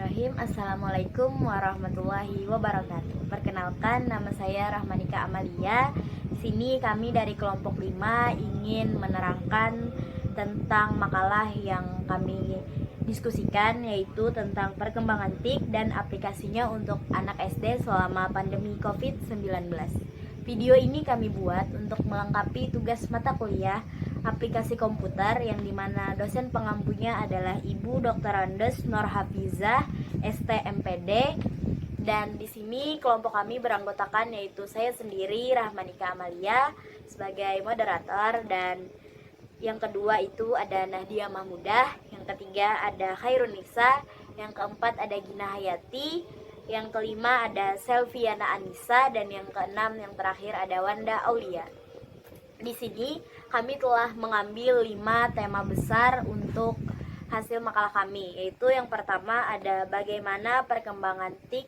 Bismillahirrahmanirrahim. Assalamualaikum warahmatullahi wabarakatuh. Perkenalkan, nama saya Rahmanika Amalia. Di sini kami dari kelompok 5 ingin menerangkan tentang makalah yang kami diskusikan, yaitu tentang perkembangan TIK dan aplikasinya untuk anak SD selama pandemi COVID-19. Video ini kami buat untuk melengkapi tugas mata kuliah aplikasi komputer yang dimana dosen pengampunya adalah Ibu Dr. Andes Nur Hafizah, STMPD. Dan di sini kelompok kami beranggotakan yaitu saya sendiri Rahmanika Amalia sebagai moderator, dan yang kedua itu ada Nahdia Mahmudah, yang ketiga ada Khairun Nisa, yang keempat ada Gina Hayati, yang kelima ada Selviana Anissa, dan yang keenam yang terakhir ada Wanda Aulia. Di sini kami telah mengambil 5 tema besar untuk hasil makalah kami, yaitu yang pertama ada bagaimana perkembangan TIK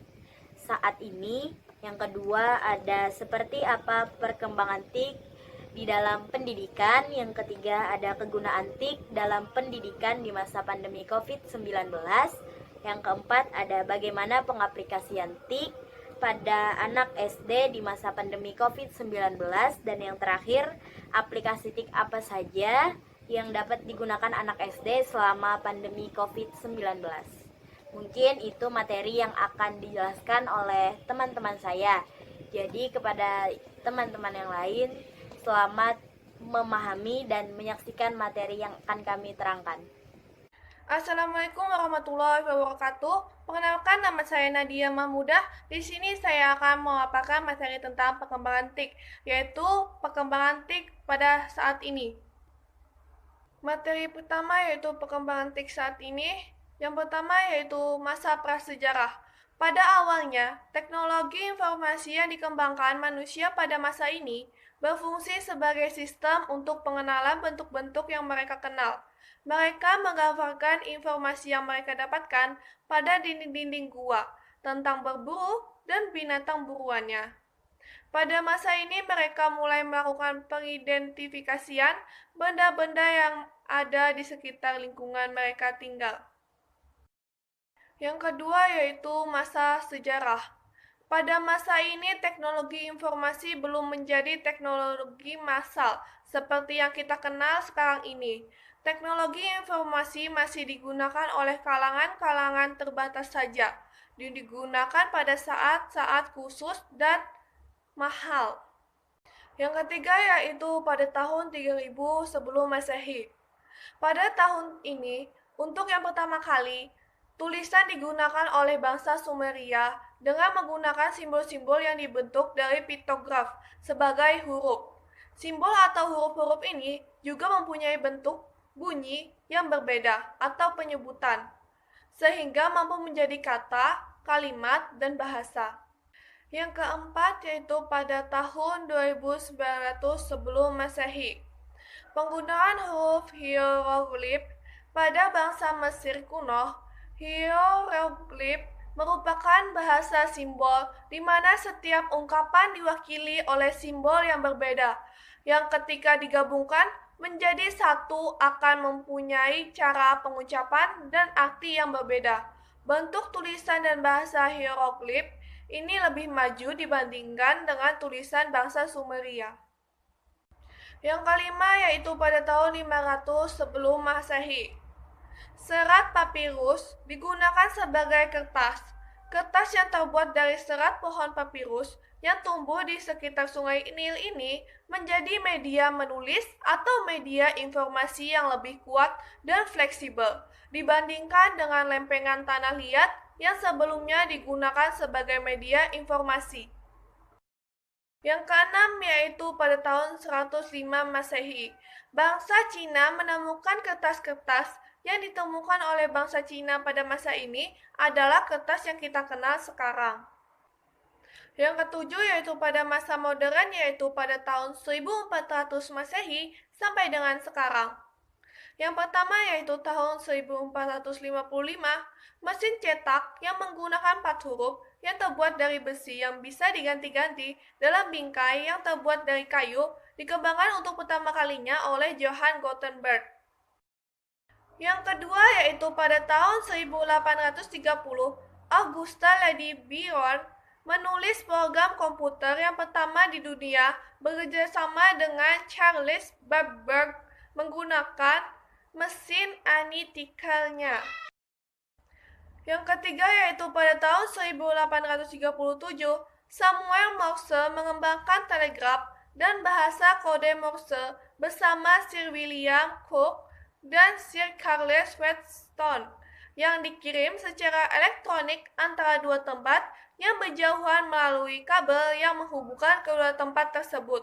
saat ini, yang kedua ada seperti apa perkembangan TIK di dalam pendidikan, yang ketiga ada kegunaan TIK dalam pendidikan di masa pandemi COVID-19, yang keempat ada bagaimana pengaplikasian TIK pada anak SD di masa pandemi COVID-19, dan yang terakhir aplikasi TIK apa saja yang dapat digunakan anak SD selama pandemi COVID-19. Mungkin itu materi yang akan dijelaskan oleh teman-teman saya. Jadi kepada teman-teman yang lain, selamat memahami dan menyaksikan materi yang akan kami terangkan. Assalamualaikum warahmatullahi wabarakatuh. Perkenalkan, nama saya Nadia Mahmudah. Di sini saya akan memaparkan materi tentang perkembangan TIK, yaitu perkembangan TIK pada saat ini. Materi pertama yaitu perkembangan TIK saat ini. Yang pertama yaitu masa prasejarah. Pada awalnya, teknologi informasi yang dikembangkan manusia pada masa ini berfungsi sebagai sistem untuk pengenalan bentuk-bentuk yang mereka kenal. Mereka menggambarkan informasi yang mereka dapatkan pada dinding-dinding gua tentang berburu dan binatang buruannya. Pada masa ini mereka mulai melakukan pengidentifikasian benda-benda yang ada di sekitar lingkungan mereka tinggal. Yang kedua yaitu masa sejarah. Pada masa ini teknologi informasi belum menjadi teknologi massal seperti yang kita kenal sekarang ini. Teknologi informasi masih digunakan oleh kalangan-kalangan terbatas saja, dan digunakan pada saat-saat khusus dan mahal. Yang ketiga yaitu pada tahun 3000 sebelum Masehi. Pada tahun ini, untuk yang pertama kali, tulisan digunakan oleh bangsa Sumeria dengan menggunakan simbol-simbol yang dibentuk dari piktograf sebagai huruf. Simbol atau huruf-huruf ini juga mempunyai bentuk bunyi yang berbeda atau penyebutan, sehingga mampu menjadi kata, kalimat, dan bahasa. Yang keempat yaitu pada tahun 2900 sebelum Masehi. Penggunaan huruf hieroglif pada bangsa Mesir kuno. Hieroglif merupakan bahasa simbol di mana setiap ungkapan diwakili oleh simbol yang berbeda, yang ketika digabungkan menjadi satu akan mempunyai cara pengucapan dan arti yang berbeda. Bentuk tulisan dan bahasa hieroglif ini lebih maju dibandingkan dengan tulisan bangsa Sumeria. Yang kelima yaitu pada tahun 500 sebelum Masehi. Serat papirus digunakan sebagai kertas. Kertas yang terbuat dari serat pohon papirus yang tumbuh di sekitar sungai Nil ini menjadi media menulis atau media informasi yang lebih kuat dan fleksibel dibandingkan dengan lempengan tanah liat yang sebelumnya digunakan sebagai media informasi. Yang keenam yaitu pada tahun 105 Masehi. Bangsa Cina menemukan kertas-kertas yang ditemukan oleh bangsa Cina pada masa ini adalah kertas yang kita kenal sekarang. Yang ketujuh yaitu pada masa modern yaitu pada tahun 1400 Masehi sampai dengan sekarang. Yang pertama yaitu tahun 1455, mesin cetak yang menggunakan 4 huruf yang terbuat dari besi yang bisa diganti-ganti dalam bingkai yang terbuat dari kayu dikembangkan untuk pertama kalinya oleh Johann Gutenberg. Yang kedua yaitu pada tahun 1830, Augusta Lady Biron menulis program komputer yang pertama di dunia bekerjasama dengan Charles Babbage menggunakan mesin anitikalnya. Yang ketiga yaitu pada tahun 1837, Samuel Morse mengembangkan telegraf dan bahasa kode Morse bersama Sir William Cooke dan Sir Charles Wheatstone yang dikirim secara elektronik antara dua tempat yang berjauhan melalui kabel yang menghubungkan kedua tempat tersebut.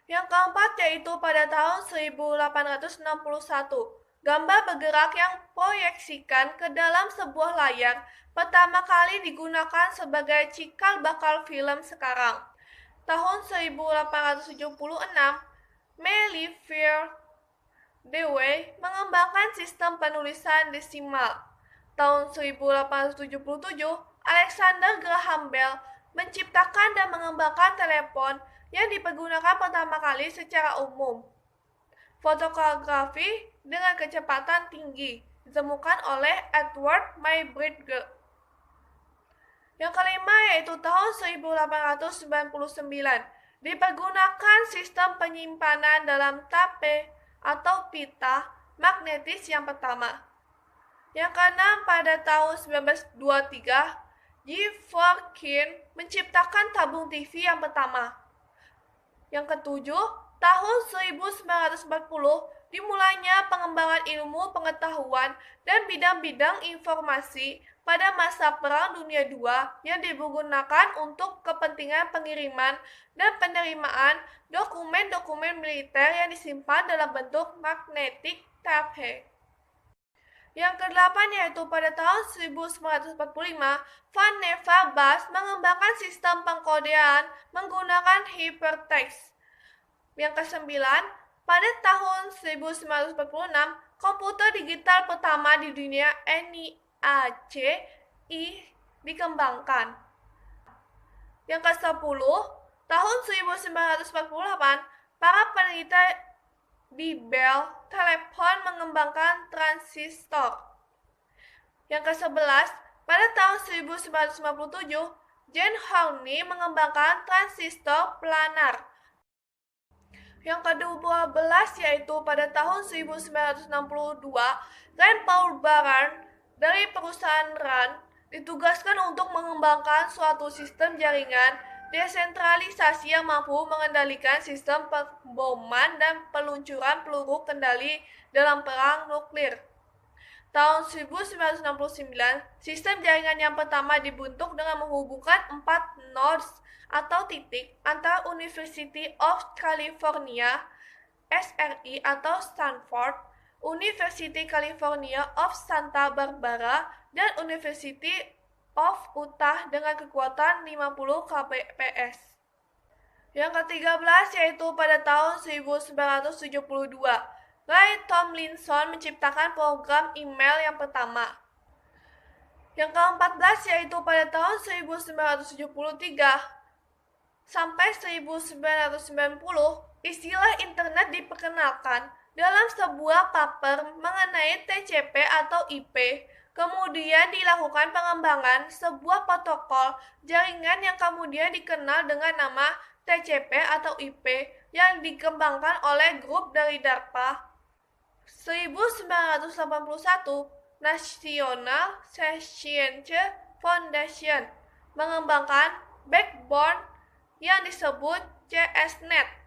Yang keempat yaitu pada tahun 1861, gambar bergerak yang proyeksikan ke dalam sebuah layar pertama kali digunakan sebagai cikal bakal film sekarang. Tahun 1876, Melifier Dewey mengembangkan sistem penulisan desimal. Tahun 1877, Alexander Graham Bell menciptakan dan mengembangkan telepon yang dipergunakan pertama kali secara umum. Fotografi dengan kecepatan tinggi ditemukan oleh Edward Muybridge. Yang kelima yaitu tahun 1899, dipergunakan sistem penyimpanan dalam tape atau pita magnetis yang pertama. Yang keenam pada tahun 1923, G. Forkin menciptakan tabung TV yang pertama. Yang ketujuh, tahun 1940 dimulainya pengembangan ilmu pengetahuan dan bidang-bidang informasi pada masa Perang Dunia II yang digunakan untuk kepentingan pengiriman dan penerimaan dokumen-dokumen militer yang disimpan dalam bentuk magnetic tape. Yang kedelapan yaitu pada tahun 1945, Van Neva Bass mengembangkan sistem pengkodean menggunakan hypertext. Yang kesembilan, pada tahun 1946, komputer digital pertama di dunia ENIAC dikembangkan. Yang ke-10, tahun 1948, para peneliti di Bell Telephone mengembangkan transistor. Yang ke-11, pada tahun 1957, Jane Horney mengembangkan transistor planar. Yang ke-12 yaitu pada tahun 1962, Rand Paul Baran dari perusahaan RAND ditugaskan untuk mengembangkan suatu sistem jaringan desentralisasi yang mampu mengendalikan sistem pemboman dan peluncuran peluru kendali dalam perang nuklir. Tahun 1969, sistem jaringan yang pertama dibentuk dengan menghubungkan 4 nodes atau titik antara University of California, SRI atau Stanford, University California of Santa Barbara, dan University of Utah dengan kekuatan 50 kbps. Yang ke-13 yaitu pada tahun 1972, Ray Tomlinson menciptakan program email yang pertama. Yang ke-14 yaitu pada tahun 1973 sampai 1990, istilah internet diperkenalkan dalam sebuah paper mengenai TCP atau IP. Kemudian dilakukan pengembangan sebuah protokol jaringan yang kemudian dikenal dengan nama TCP atau IP yang dikembangkan oleh grup dari DARPA. 1981, National Science Foundation mengembangkan backbone yang disebut CSNet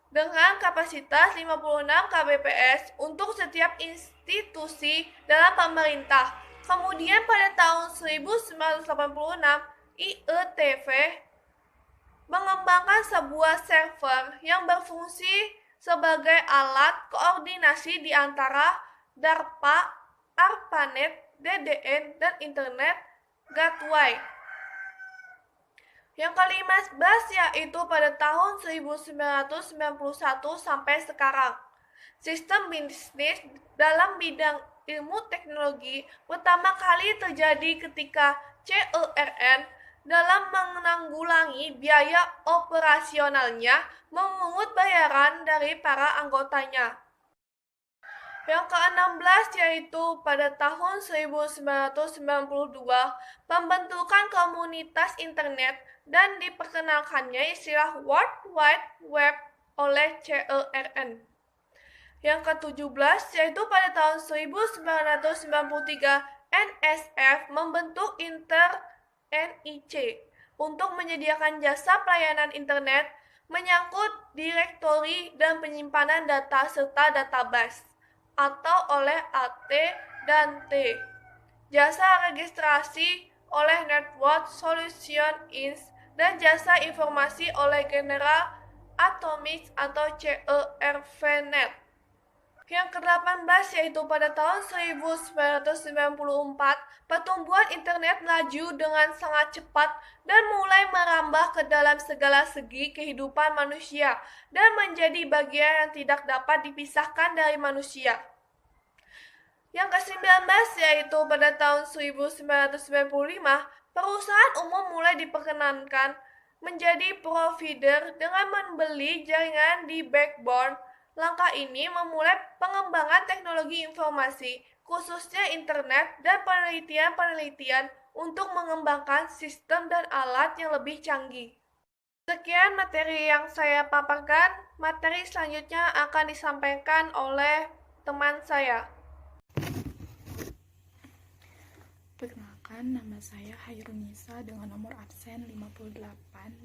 dengan kapasitas 56 kbps untuk setiap institusi dalam pemerintah. Kemudian pada tahun 1986, IETV mengembangkan sebuah server yang berfungsi sebagai alat koordinasi di antara DARPA, ARPANET, DDN, dan Internet Gateway. Yang ke-15 yaitu pada tahun 1991 sampai sekarang. Sistem bisnis dalam bidang ilmu teknologi pertama kali terjadi ketika CERN dalam menanggulangi biaya operasionalnya memungut bayaran dari para anggotanya. Yang ke-16 yaitu pada tahun 1992 pembentukan komunitas internet dan diperkenalkannya istilah World Wide Web oleh CERN. Yang ke-17 yaitu pada tahun 1993 NSF membentuk Inter-NIC untuk menyediakan jasa pelayanan internet menyangkut direktori dan penyimpanan data serta database atau oleh AT dan T. Jasa registrasi oleh Network Solution Inc. dan jasa informasi oleh General Atomics atau CERVnet. Yang ke-18 yaitu pada tahun 1994, pertumbuhan internet melaju dengan sangat cepat dan mulai merambah ke dalam segala segi kehidupan manusia dan menjadi bagian yang tidak dapat dipisahkan dari manusia. Yang ke-19 yaitu pada tahun 1995, perusahaan umum mulai diperkenankan menjadi provider dengan membeli jaringan di backbone. Langkah ini memulai pengembangan teknologi informasi, khususnya internet dan penelitian-penelitian untuk mengembangkan sistem dan alat yang lebih canggih. Sekian materi yang saya paparkan. Materi selanjutnya akan disampaikan oleh teman saya. Perkenalkan, nama saya Hairunisa dengan nomor absen 58.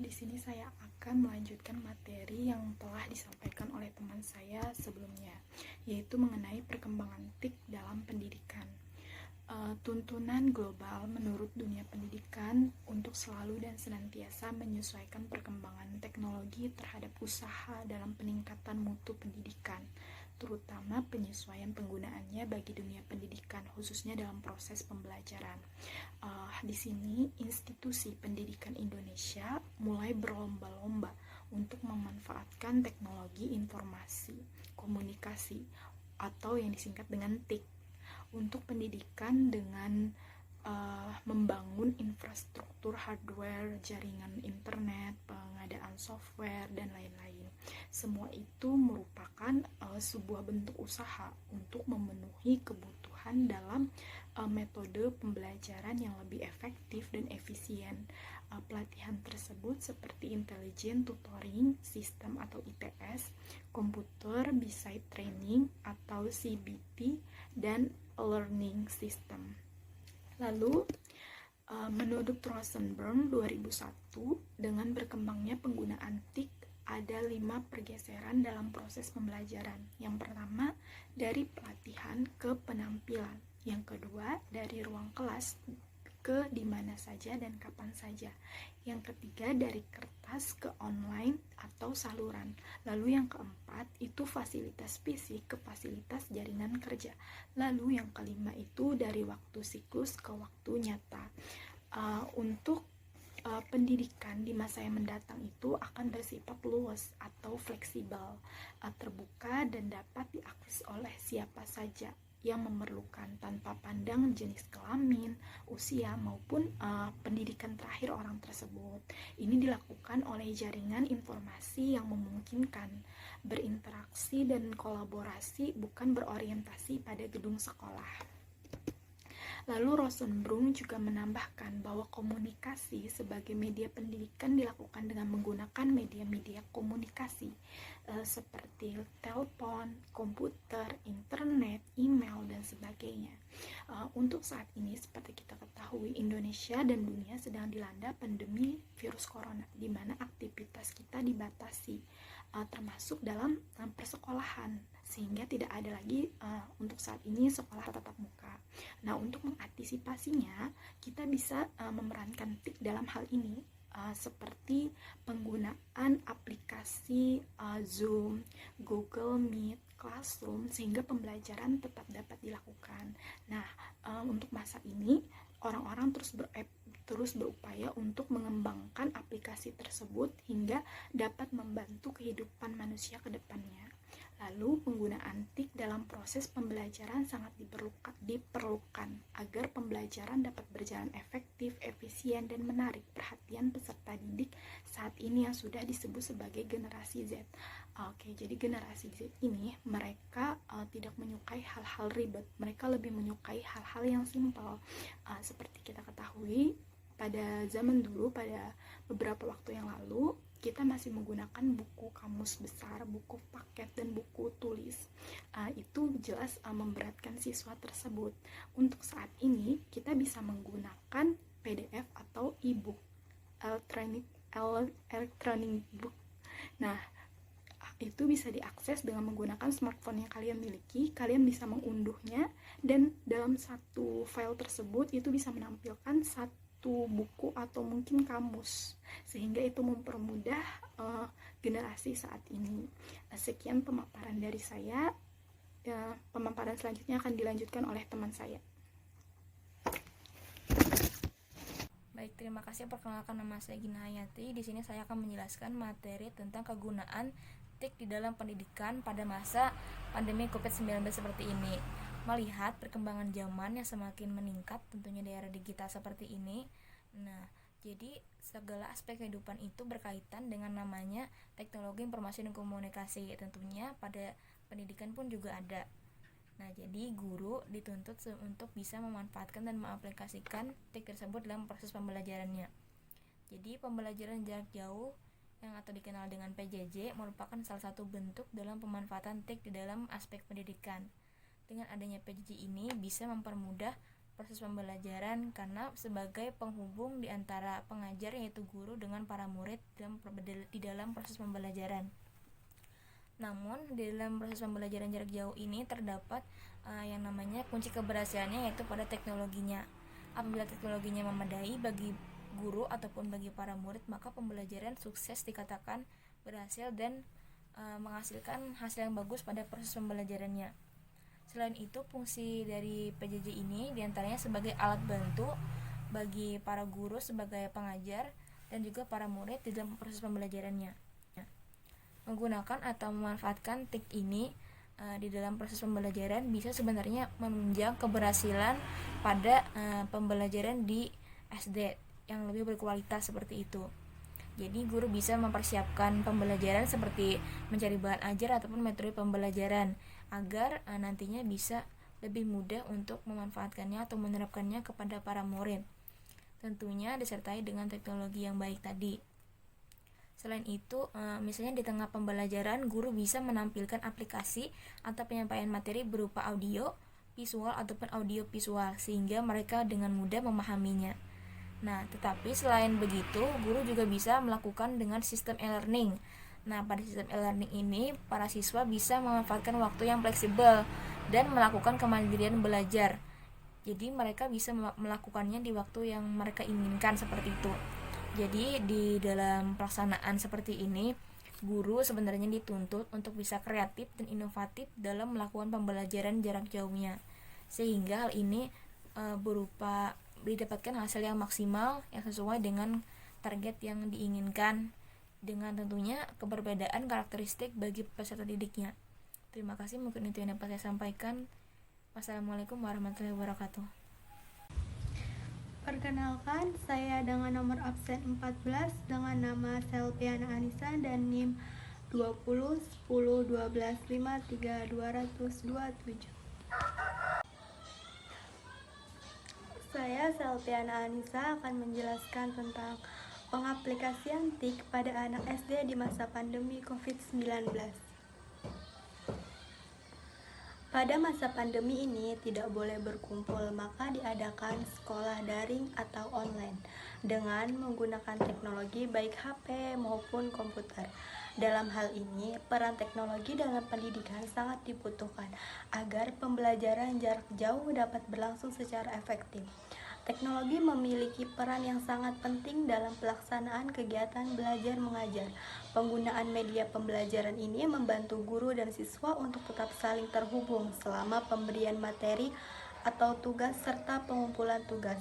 Di sini saya akan melanjutkan materi yang telah disampaikan oleh teman saya sebelumnya, yaitu mengenai perkembangan TIK dalam pendidikan. Tuntunan global menurut dunia pendidikan untuk selalu dan senantiasa menyesuaikan perkembangan teknologi terhadap usaha dalam peningkatan mutu pendidikan, terutama penyesuaian penggunaannya bagi dunia pendidikan, khususnya dalam proses pembelajaran. Di sini, institusi pendidikan Indonesia mulai berlomba-lomba untuk memanfaatkan teknologi informasi, komunikasi, atau yang disingkat dengan TIK, untuk pendidikan dengan membangun infrastruktur hardware, jaringan internet, pengadaan software, dan lain-lain. Semua itu merupakan sebuah bentuk usaha untuk memenuhi kebutuhan dalam metode pembelajaran yang lebih efektif dan efisien. Pelatihan tersebut seperti intelligent tutoring system atau ITS, komputer beside training atau CBT, dan learning system. Lalu, menurut Rosenberg 2001, dengan berkembangnya penggunaan TIK, ada 5 pergeseran dalam proses pembelajaran. Yang pertama, dari pelatihan ke penampilan. Yang kedua, dari ruang kelas ke di mana saja dan kapan saja. Yang ketiga, dari kertas ke online atau saluran. Lalu yang keempat, itu fasilitas fisik ke fasilitas jaringan kerja. Lalu yang kelima itu dari waktu siklus ke waktu nyata. Untuk pendidikan di masa yang mendatang itu akan bersifat luas atau fleksibel, terbuka dan dapat diakses oleh siapa saja yang memerlukan tanpa pandang jenis kelamin, usia, maupun pendidikan terakhir orang tersebut. Ini dilakukan oleh jaringan informasi yang memungkinkan berinteraksi dan kolaborasi, bukan berorientasi pada gedung sekolah. Lalu Rosenbrunn juga menambahkan bahwa komunikasi sebagai media pendidikan dilakukan dengan menggunakan media-media komunikasi seperti telepon, komputer, internet, email, dan sebagainya. Untuk saat ini, seperti kita ketahui, Indonesia dan dunia sedang dilanda pandemi virus corona, di mana aktivitas kita dibatasi, termasuk dalam persekolahan, sehingga tidak ada lagi untuk saat ini sekolah tatap muka. Nah, untuk mengantisipasinya, kita bisa memerankan TIK dalam hal ini, seperti penggunaan aplikasi Zoom, Google Meet, Classroom, sehingga pembelajaran tetap dapat dilakukan. Nah, untuk masa ini, orang-orang terus berupaya untuk mengembangkan aplikasi tersebut hingga dapat membantu kehidupan manusia ke depannya. Lalu, penggunaan TIK dalam proses pembelajaran sangat diperlukan agar pembelajaran dapat berjalan efektif, efisien, dan menarik perhatian peserta didik saat ini yang sudah disebut sebagai generasi Z. Oke, jadi generasi Z ini mereka tidak menyukai hal-hal ribet, mereka lebih menyukai hal-hal yang simpel. Seperti kita ketahui, pada zaman dulu, pada beberapa waktu yang lalu, kita masih menggunakan buku kamus besar, buku paket, dan buku tulis. Itu jelas memberatkan siswa tersebut. Untuk saat ini, kita bisa menggunakan PDF atau e-book, electronic book. Nah, itu bisa diakses dengan menggunakan smartphone yang kalian miliki. Kalian bisa mengunduhnya, dan dalam satu file tersebut itu bisa menampilkan satu buku atau mungkin kamus, sehingga itu mempermudah generasi saat ini. Sekian pemaparan dari saya. Pemaparan selanjutnya akan dilanjutkan oleh teman saya. Baik, terima kasih. Perkenalkan, nama saya Gina Hayati. Di sini saya akan menjelaskan materi tentang kegunaan TIK di dalam pendidikan pada masa pandemi COVID-19 seperti ini. Melihat perkembangan zaman yang semakin meningkat tentunya di era digital seperti ini. Nah, jadi segala aspek kehidupan itu berkaitan dengan namanya teknologi informasi dan komunikasi. Tentunya pada pendidikan pun juga ada. Nah, jadi guru dituntut untuk bisa memanfaatkan dan mengaplikasikan TIK tersebut dalam proses pembelajarannya. Jadi pembelajaran jarak jauh yang atau dikenal dengan PJJ merupakan salah satu bentuk dalam pemanfaatan TIK di dalam aspek pendidikan. Dengan adanya PJJ ini bisa mempermudah proses pembelajaran karena sebagai penghubung di antara pengajar yaitu guru dengan para murid di dalam proses pembelajaran. Namun di dalam proses pembelajaran jarak jauh ini terdapat yang namanya kunci keberhasilannya, yaitu pada teknologinya. Apabila teknologinya memadai bagi guru ataupun bagi para murid, maka pembelajaran sukses dikatakan berhasil dan menghasilkan hasil yang bagus pada proses pembelajarannya. Selain itu, fungsi dari PJJ ini diantaranya sebagai alat bantu bagi para guru sebagai pengajar dan juga para murid di dalam proses pembelajarannya. Menggunakan atau memanfaatkan TIK ini di dalam proses pembelajaran bisa sebenarnya menunjang keberhasilan pada pembelajaran di SD yang lebih berkualitas seperti itu. Jadi guru bisa mempersiapkan pembelajaran seperti mencari bahan ajar ataupun metode pembelajaran agar nantinya bisa lebih mudah untuk memanfaatkannya atau menerapkannya kepada para murid. Tentunya disertai dengan teknologi yang baik tadi. Selain itu, misalnya di tengah pembelajaran, guru bisa menampilkan aplikasi atau penyampaian materi berupa audio, visual ataupun audio visual sehingga mereka dengan mudah memahaminya. Nah, tetapi selain begitu, guru juga bisa melakukan dengan sistem e-learning. Nah, pada sistem e-learning ini, para siswa bisa memanfaatkan waktu yang fleksibel dan melakukan kemandirian belajar. Jadi, mereka bisa melakukannya di waktu yang mereka inginkan seperti itu. Jadi, di dalam pelaksanaan seperti ini, guru sebenarnya dituntut untuk bisa kreatif dan inovatif dalam melakukan pembelajaran jarak jauhnya. Sehingga hal ini berupa didapatkan hasil yang maksimal yang sesuai dengan target yang diinginkan dengan tentunya keberbedaan karakteristik bagi peserta didiknya. Terima kasih, mungkin itu yang dapat saya sampaikan. Wassalamualaikum warahmatullahi wabarakatuh. Perkenalkan, saya dengan nomor absen 14 dengan nama Selviana Anissa dan NIM 20 10 12 53 227. Saya Selviana Anissa akan menjelaskan tentang pengaplikasian TIK pada anak SD di masa pandemi COVID-19. Pada masa pandemi ini tidak boleh berkumpul, maka diadakan sekolah daring atau online dengan menggunakan teknologi baik HP maupun komputer. Dalam hal ini, peran teknologi dalam pendidikan sangat dibutuhkan agar pembelajaran jarak jauh dapat berlangsung secara efektif. Teknologi memiliki peran yang sangat penting dalam pelaksanaan kegiatan belajar mengajar. Penggunaan media pembelajaran ini membantu guru dan siswa untuk tetap saling terhubung selama pemberian materi atau tugas serta pengumpulan tugas.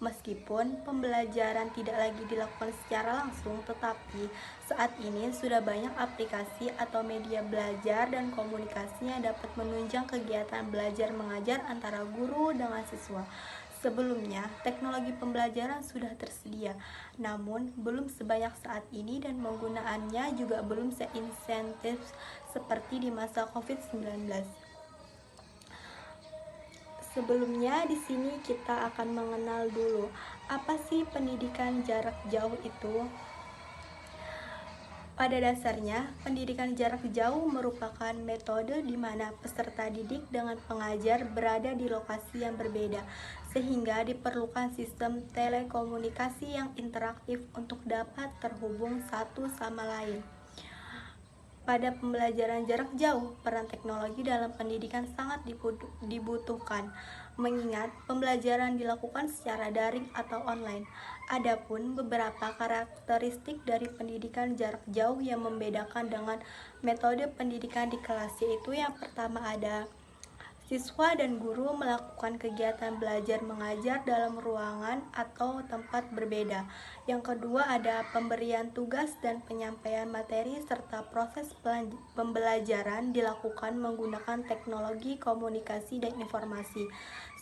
Meskipun pembelajaran tidak lagi dilakukan secara langsung, tetapi saat ini sudah banyak aplikasi atau media belajar dan komunikasi yang dapat menunjang kegiatan belajar mengajar antara guru dengan siswa. Sebelumnya, teknologi pembelajaran sudah tersedia, namun belum sebanyak saat ini dan penggunaannya juga belum seinsentif seperti di masa COVID-19. Sebelumnya di sini kita akan mengenal dulu apa sih pendidikan jarak jauh itu. Pada dasarnya, pendidikan jarak jauh merupakan metode di mana peserta didik dengan pengajar berada di lokasi yang berbeda, sehingga diperlukan sistem telekomunikasi yang interaktif untuk dapat terhubung satu sama lain. Pada pembelajaran jarak jauh, peran teknologi dalam pendidikan sangat dibutuhkan, mengingat pembelajaran dilakukan secara daring atau online. Adapun beberapa karakteristik dari pendidikan jarak jauh yang membedakan dengan metode pendidikan di kelas, yaitu yang pertama ada siswa dan guru melakukan kegiatan belajar mengajar dalam ruangan atau tempat berbeda. Yang kedua ada pemberian tugas dan penyampaian materi serta proses pembelajaran dilakukan menggunakan teknologi komunikasi dan informasi.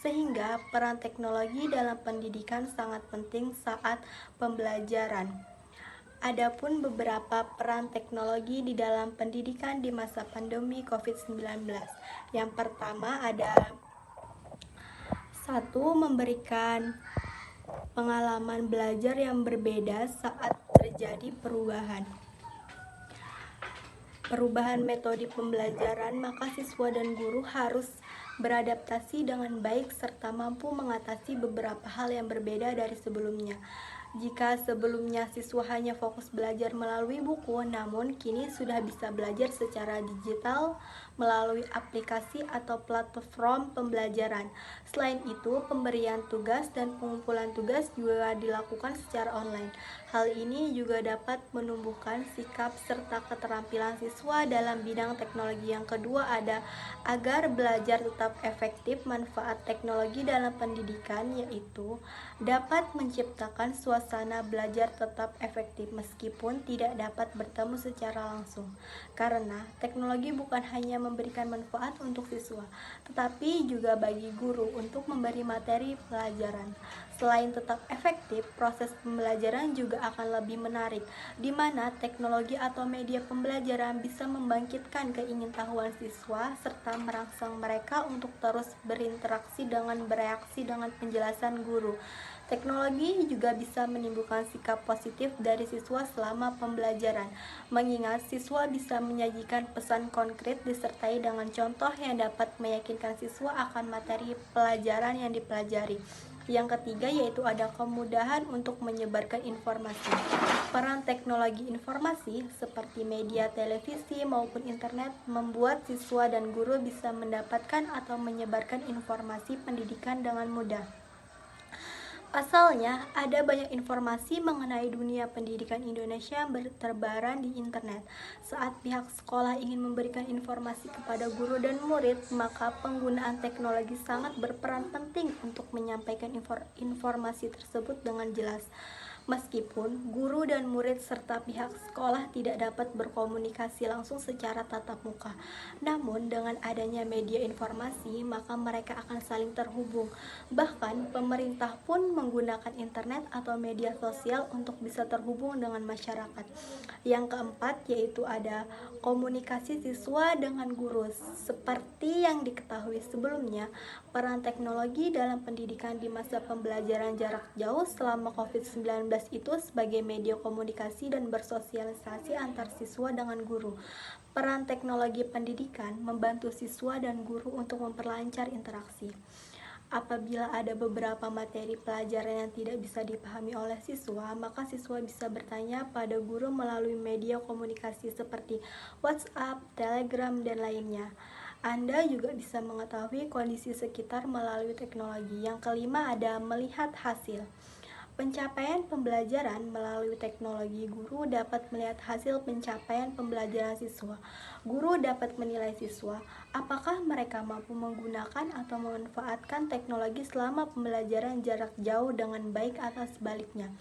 Sehingga peran teknologi dalam pendidikan sangat penting saat pembelajaran. Adapun beberapa peran teknologi di dalam pendidikan di masa pandemi COVID-19. Yang pertama ada 1. Memberikan pengalaman belajar yang berbeda saat terjadi perubahan metode pembelajaran, maka siswa dan guru harus beradaptasi dengan baik serta mampu mengatasi beberapa hal yang berbeda dari sebelumnya. Jika sebelumnya siswa hanya fokus belajar melalui buku, namun kini sudah bisa belajar secara digital melalui aplikasi atau platform pembelajaran. Selain itu, pemberian tugas dan pengumpulan tugas juga dilakukan secara online. Hal ini juga dapat menumbuhkan sikap serta keterampilan siswa dalam bidang teknologi. Yang kedua ada agar belajar tetap efektif, manfaat teknologi dalam pendidikan yaitu dapat menciptakan suasana belajar tetap efektif meskipun tidak dapat bertemu secara langsung. Karena teknologi bukan hanya memberikan manfaat untuk siswa, tetapi juga bagi guru untuk memberi materi pelajaran. Selain tetap efektif, proses pembelajaran juga akan lebih menarik, di mana teknologi atau media pembelajaran bisa membangkitkan keingintahuan siswa serta merangsang mereka untuk terus berinteraksi dengan bereaksi dengan penjelasan guru. Teknologi juga bisa menimbulkan sikap positif dari siswa selama pembelajaran, mengingat siswa bisa menyajikan pesan konkret disertai dengan contoh yang dapat meyakinkan siswa akan materi pelajaran yang dipelajari. Yang ketiga yaitu ada kemudahan untuk menyebarkan informasi. Peran teknologi informasi seperti media televisi maupun internet membuat siswa dan guru bisa mendapatkan atau menyebarkan informasi pendidikan dengan mudah. Pasalnya, ada banyak informasi mengenai dunia pendidikan Indonesia yang berterbaran di internet. Saat pihak sekolah ingin memberikan informasi kepada guru dan murid, maka penggunaan teknologi sangat berperan penting untuk menyampaikan informasi tersebut dengan jelas. Meskipun guru dan murid serta pihak sekolah tidak dapat berkomunikasi langsung secara tatap muka, namun dengan adanya media informasi, maka mereka akan saling terhubung. Bahkan pemerintah pun menggunakan internet atau media sosial untuk bisa terhubung dengan masyarakat. Yang keempat yaitu ada komunikasi siswa dengan guru. Seperti yang diketahui sebelumnya, peran teknologi dalam pendidikan di masa pembelajaran jarak jauh selama COVID-19 itu sebagai media komunikasi dan bersosialisasi antar siswa dengan guru. Peran teknologi pendidikan membantu siswa dan guru untuk memperlancar interaksi. Apabila ada beberapa materi pelajaran yang tidak bisa dipahami oleh siswa, maka siswa bisa bertanya pada guru melalui media komunikasi seperti WhatsApp, Telegram, dan lainnya. Anda juga bisa mengetahui kondisi sekitar melalui teknologi. Yang kelima ada melihat hasil. Pencapaian pembelajaran melalui teknologi. Guru dapat melihat hasil pencapaian pembelajaran siswa. Guru dapat menilai siswa apakah mereka mampu menggunakan atau memanfaatkan teknologi selama pembelajaran jarak jauh dengan baik atau sebaliknya.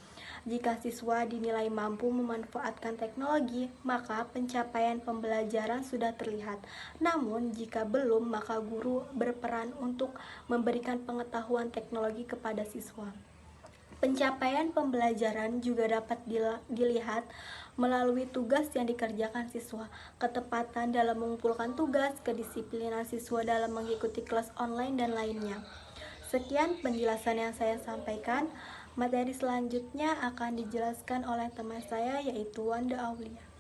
Jika siswa dinilai mampu memanfaatkan teknologi, maka pencapaian pembelajaran sudah terlihat. Namun, jika belum, maka guru berperan untuk memberikan pengetahuan teknologi kepada siswa. Pencapaian pembelajaran juga dapat dilihat melalui tugas yang dikerjakan siswa, ketepatan dalam mengumpulkan tugas, kedisiplinan siswa dalam mengikuti kelas online, dan lainnya. Sekian penjelasan yang saya sampaikan. Materi selanjutnya akan dijelaskan oleh teman saya, yaitu Wanda Aulia.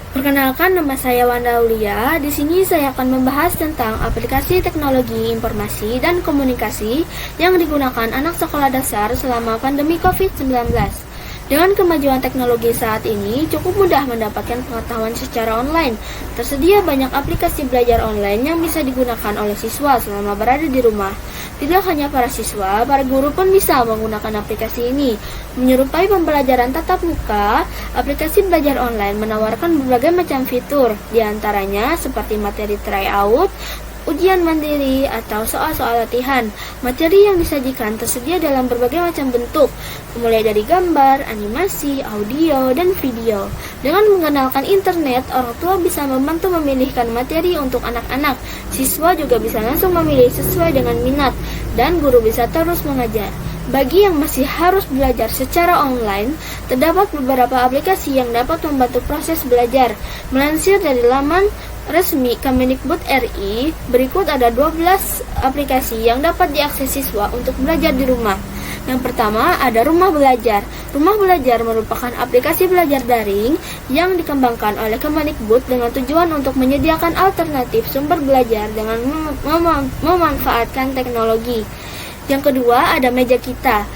Perkenalkan, nama saya Wanda Aulia. Di sini saya akan membahas tentang aplikasi teknologi informasi dan komunikasi yang digunakan anak sekolah dasar selama pandemi COVID-19. Dengan kemajuan teknologi saat ini, cukup mudah mendapatkan pengetahuan secara online. Tersedia banyak aplikasi belajar online yang bisa digunakan oleh siswa selama berada di rumah. Tidak hanya para siswa, para guru pun bisa menggunakan aplikasi ini. Menyerupai pembelajaran tatap muka, aplikasi belajar online menawarkan berbagai macam fitur, diantaranya seperti materi tryout, ujian mandiri, atau soal-soal latihan. Materi yang disajikan tersedia dalam berbagai macam bentuk, mulai dari gambar, animasi, audio, dan video. Dengan mengenalkan internet, orang tua bisa membantu memilihkan materi untuk anak-anak. Siswa juga bisa langsung memilih sesuai dengan minat, dan guru bisa terus mengajar. Bagi yang masih harus belajar secara online, terdapat beberapa aplikasi yang dapat membantu proses belajar. Melansir dari laman resmi Kemendikbud RI, berikut ada 12 aplikasi yang dapat diakses siswa untuk belajar di rumah. Yang pertama ada Rumah Belajar. Rumah Belajar merupakan aplikasi belajar daring yang dikembangkan oleh Kemendikbud dengan tujuan untuk menyediakan alternatif sumber belajar dengan memanfaatkan teknologi. Yang kedua ada Meja Kita.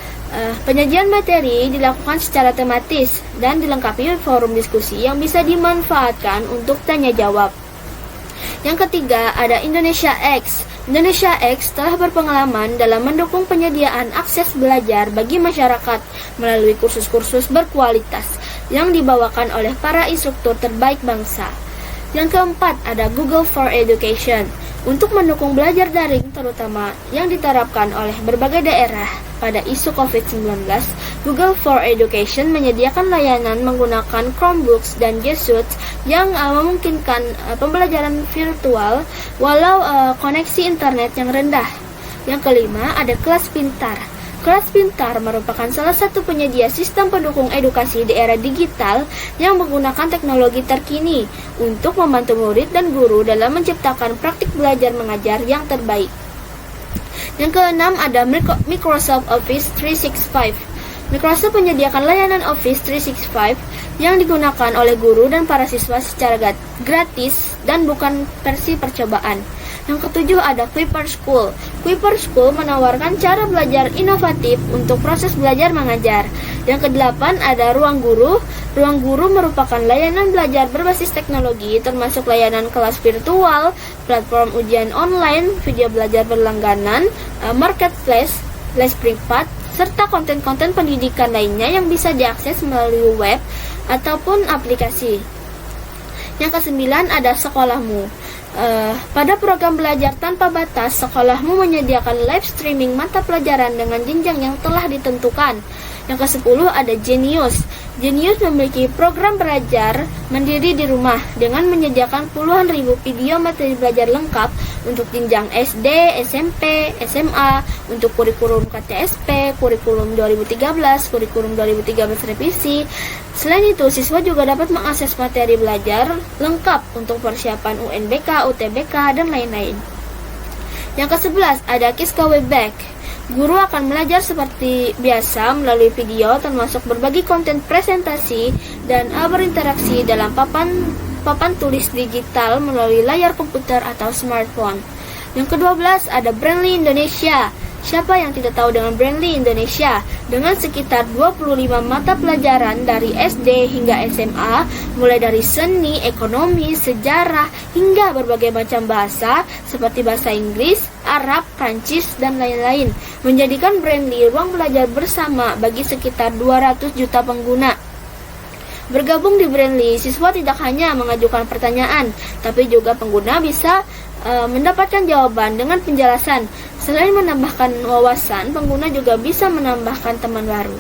Penyajian materi dilakukan secara tematis dan dilengkapi forum diskusi yang bisa dimanfaatkan untuk tanya jawab. Yang ketiga ada Indonesia X. Indonesia X telah berpengalaman dalam mendukung penyediaan akses belajar bagi masyarakat melalui kursus-kursus berkualitas yang dibawakan oleh para instruktur terbaik bangsa. Yang keempat ada Google for Education. Untuk mendukung belajar daring terutama yang diterapkan oleh berbagai daerah pada isu COVID-19, Google for Education menyediakan layanan menggunakan Chromebooks dan G Suite yang memungkinkan pembelajaran virtual walau koneksi internet yang rendah. Yang kelima ada Kelas Pintar. Kelas Pintar merupakan salah satu penyedia sistem pendukung edukasi di era digital yang menggunakan teknologi terkini untuk membantu murid dan guru dalam menciptakan praktik belajar mengajar yang terbaik. Yang keenam ada Microsoft Office 365. Microsoft menyediakan layanan Office 365 yang digunakan oleh guru dan para siswa secara gratis dan bukan versi percobaan. Yang ketujuh ada Kuiper School. Kuiper School menawarkan cara belajar inovatif untuk proses belajar mengajar. Yang kedelapan ada Ruang Guru. Ruang Guru merupakan layanan belajar berbasis teknologi termasuk layanan kelas virtual, platform ujian online, video belajar berlangganan, marketplace, les privat, serta konten-konten pendidikan lainnya yang bisa diakses melalui web ataupun aplikasi. Yang kesembilan ada Sekolahmu. Pada program belajar tanpa batas, sekolahmu menyediakan live streaming mata pelajaran dengan jenjang yang telah ditentukan. Yang ke-10 ada Genius. Genius memiliki program belajar mandiri di rumah dengan menyediakan puluhan ribu video materi belajar lengkap untuk jenjang SD, SMP, SMA, untuk kurikulum KTSP, kurikulum 2013, kurikulum 2013 revisi. Selain itu, siswa juga dapat mengakses materi belajar lengkap untuk persiapan UNBK, UTBK, dan lain-lain. Yang ke-11 ada Kiska Webback. Guru akan belajar seperti biasa melalui video termasuk berbagi konten presentasi dan berinteraksi dalam papan tulis digital melalui layar komputer atau smartphone. Yang ke-12 ada Brandly Indonesia. Siapa yang tidak tahu dengan Brandly Indonesia? Dengan sekitar 25 mata pelajaran dari SD hingga SMA, mulai dari seni, ekonomi, sejarah, hingga berbagai macam bahasa seperti bahasa Inggris, Arab, Prancis, dan lain-lain, menjadikan Brainly ruang belajar bersama bagi sekitar 200 juta pengguna. Bergabung di Brainly, siswa tidak hanya mengajukan pertanyaan, tapi juga pengguna bisa mendapatkan jawaban dengan penjelasan. Selain menambahkan wawasan, pengguna juga bisa menambahkan teman baru.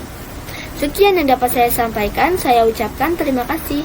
Sekian yang dapat saya sampaikan, saya ucapkan terima kasih.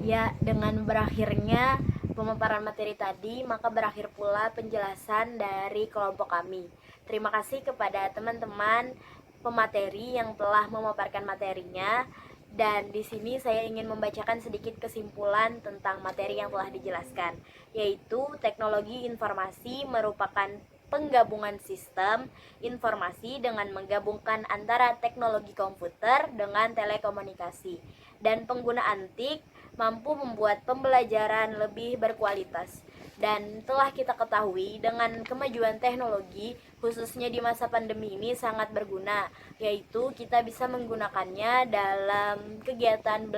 Ya, dengan berakhirnya pemaparan materi tadi, maka berakhir pula penjelasan dari kelompok kami. Terima kasih kepada teman-teman pemateri yang telah memaparkan materinya. Dan di sini saya ingin membacakan sedikit kesimpulan tentang materi yang telah dijelaskan, yaitu teknologi informasi merupakan penggabungan sistem informasi dengan menggabungkan antara teknologi komputer dengan telekomunikasi. Dan penggunaan TIK mampu membuat pembelajaran lebih berkualitas. Dan telah kita ketahui dengan kemajuan teknologi khususnya di masa pandemi ini sangat berguna, yaitu kita bisa menggunakannya dalam kegiatan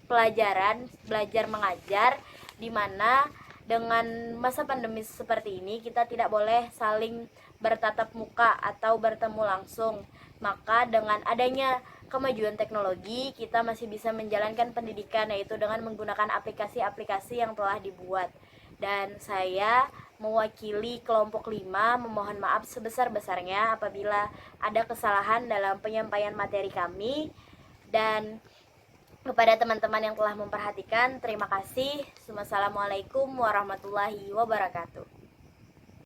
pelajaran belajar mengajar, di mana dengan masa pandemi seperti ini kita tidak boleh saling bertatap muka atau bertemu langsung. Maka dengan adanya kemajuan teknologi kita masih bisa menjalankan pendidikan, yaitu dengan menggunakan aplikasi-aplikasi yang telah dibuat. Dan saya mewakili kelompok 5 memohon maaf sebesar-besarnya apabila ada kesalahan dalam penyampaian materi kami. Dan kepada teman-teman yang telah memperhatikan, terima kasih. Wassalamualaikum warahmatullahi wabarakatuh.